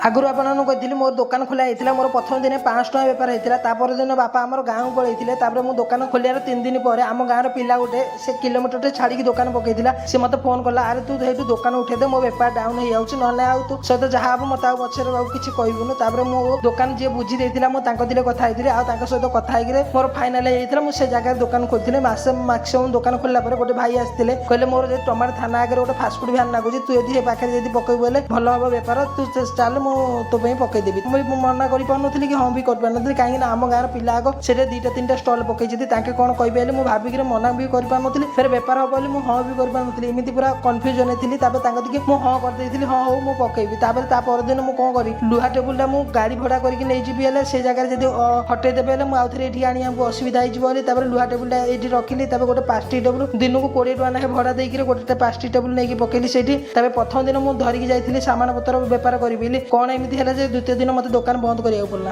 आगुरी आपको कही मोर दुकान खोला होता मोर प्रथम दिन 500 टଙ୍କା बेपार होता तापर दिन बापा आम गाँव पलैते मु दुकान खोलियार 3 दिन पर आम गाँव पिला गोटे से किलोमीटर छाड़ी दुकान पकईला सी मत फोन कला अरे तू ये दुकान उठेदे मो बेपार डाउन हो जाऊँ ना तू सहित जहाँ हम मत पचर किसी कहबुन मो दुकान जी बुझी देता मुझे कथा सहित कथा मोर फाइनाल होता मुझे जगह दुकान खोली मैक्सीम दुकान खोलला गोटे भाई आसते कहले मोर टमाटर थाना आगे गोटे फास्टफुड भ्यान लगुच तू ये पाखे पकईबू भल हम बेपार तू चल तो पकईदेवी मुझे मना कर कि हाँ भी कर कहीं आम गाँव पिला आग से 2टा 3टा स्टल पकई कौन कहे मुझे भाविक मना भी कर फिर बेपार हम बोली हाँ भी कर एमती पूरा कन्फ्यूजन थी मुझे हाँ करदे हाँ हो मुझे पकईबी परदिन मुझे कौन करी लुहा टेबुलटा मुझे गाड़ी भड़ा करके से जगह जब हटेदेवे मुझे ये आनी असुविधा हो लुहा टेबुलटा ये रखिली गोटे 5टी टेबुल दिन को 20 टଙ୍କା ना भड़ा देकर गोटे 5टी टेबुल नहीं पकईली से प्रथम दिन मुझे धरिकी जाइए सामान पत्र बेपार करी कौन एमती है द्वितीय दिन मत दुकान बंद करा पड़ा।